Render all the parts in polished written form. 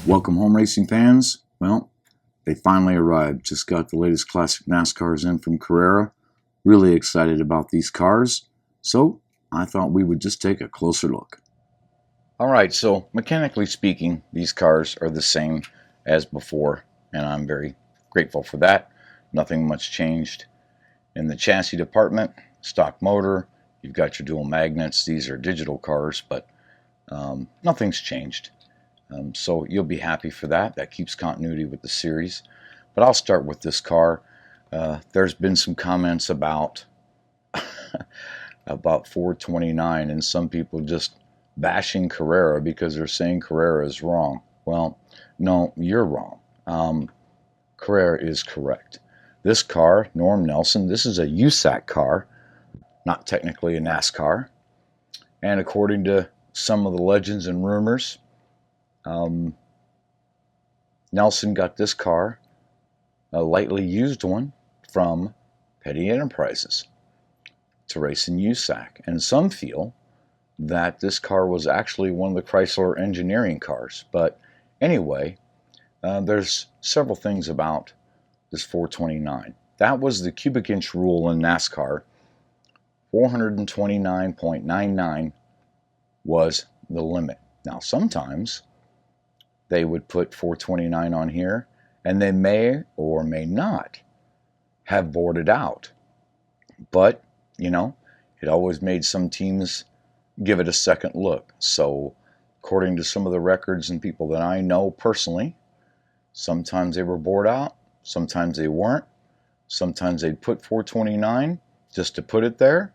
Welcome home, racing fans. Well, they finally arrived. Just got the latest classic NASCARs in from Carrera. Really excited about these cars. So I thought we would just take a closer look. All right, so mechanically speaking, these cars are the same as before, and I'm very grateful for that. Nothing much changed. In the chassis department, stock motor, you've got your dual magnets. These are digital cars, but nothing's changed. So you'll be happy for that. That keeps continuity with the series. But I'll start with this car. There's been some comments about 429 and some people just bashing Carrera because they're saying Carrera is wrong. Well, no, you're wrong. Carrera is correct. This car, Norm Nelson, this is a USAC car, not technically a NASCAR. And according to some of the legends and rumors, Nelson got this car, a lightly used one, from Petty Enterprises to race in USAC. And some feel that this car was actually one of the Chrysler engineering cars. But anyway, there's several things about this 429. That was the cubic inch rule in NASCAR. 429.99 was the limit. Now, sometimes they would put 429 on here, and they may or may not have boarded out. But, it always made some teams give it a second look. So, according to some of the records and people that I know personally, sometimes they were bored out, sometimes they weren't. Sometimes they'd put 429 just to put it there.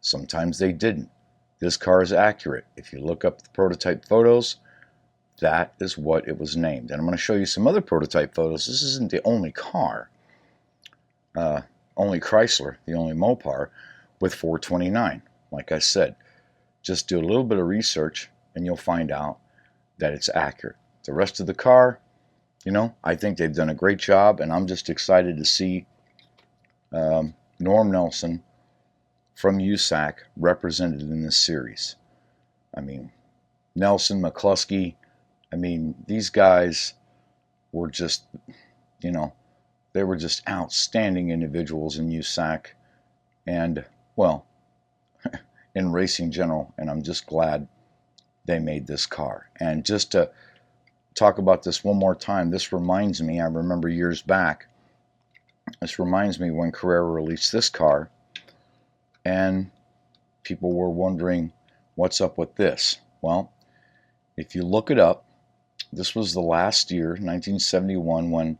Sometimes they didn't. This car is accurate. If you look up the prototype photos, that is what it was named. And I'm going to show you some other prototype photos. This isn't the only car, only Chrysler, the only Mopar with 429. Like I said, just do a little bit of research and you'll find out that it's accurate. The rest of the car, I think they've done a great job, and I'm just excited to see Norm Nelson from USAC represented in this series. I mean, Nelson, McCluskey, these guys were just, they were just outstanding individuals in USAC and, well, in racing general, and I'm just glad they made this car. And just to talk about this one more time, this reminds me, I remember years back, this reminds me when Carrera released this car, and people were wondering, what's up with this? Well, if you look it up, this was the last year, 1971, when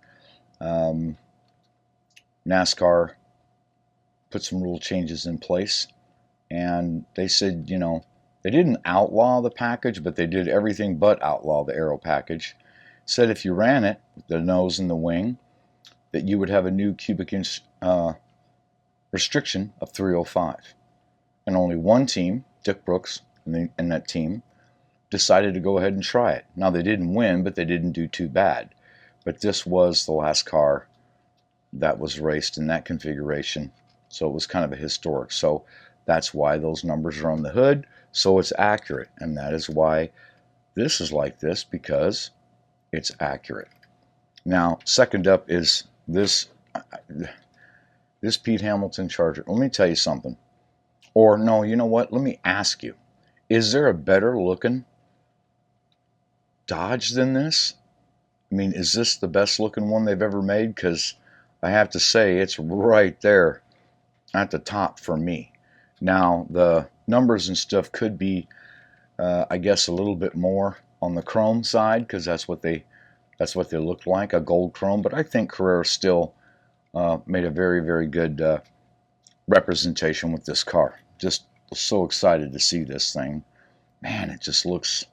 NASCAR put some rule changes in place. And they said, they didn't outlaw the package, but they did everything but outlaw the aero package. Said if you ran it with the nose and the wing, that you would have a new cubic inch restriction of 305. And only one team, Dick Brooks and that team, decided to go ahead and try it. Now, they didn't win, but they didn't do too bad. But this was the last car that was raced in that configuration, so it was kind of a historic. So that's why those numbers are on the hood, so it's accurate. And that is why this is like this, because it's accurate. Now, second up is this Pete Hamilton Charger. Let me tell you something. Or no, you know what? Let me ask you. Is there a better looking Dodge than this? Is this the best looking one they've ever made? Because I have to say, it's right there at the top for me. Now, the numbers and stuff could be, I guess, a little bit more on the chrome side, because that's what they look like, a gold chrome. But I think Carrera still made a very, very good representation with this car. Just so excited to see this thing. Man, it just looks,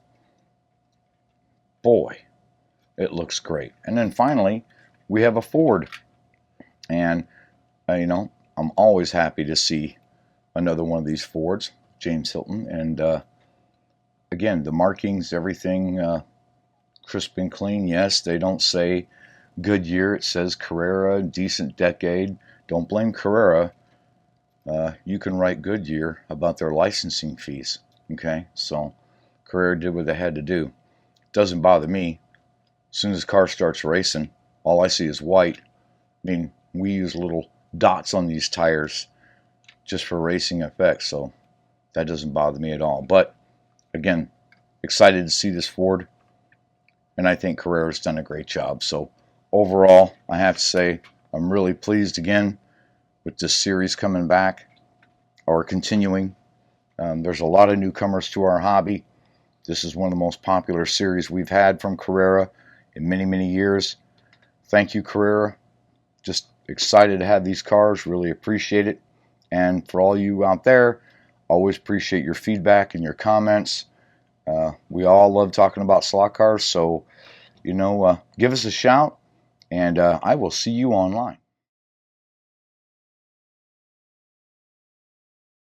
boy, it looks great. And then finally, we have a Ford. And, I'm always happy to see another one of these Fords, James Hilton. And again, the markings, everything crisp and clean. Yes, they don't say Goodyear. It says Carrera, decent decade. Don't blame Carrera. You can write Goodyear about their licensing fees. Okay, so Carrera did what they had to do. Doesn't bother me. As soon as the car starts racing, all I see is white. I mean, we use little dots on these tires just for racing effects, so that doesn't bother me at all. But again, excited to see this Ford, and I think Carrera's done a great job. So overall, I have to say I'm really pleased again with this series coming back or continuing. There's a lot of newcomers to our hobby. This is one of the most popular series we've had from Carrera in many, many years. Thank you, Carrera. Just excited to have these cars. Really appreciate it. And for all you out there, always appreciate your feedback and your comments. We all love talking about slot cars, so give us a shout, and I will see you online.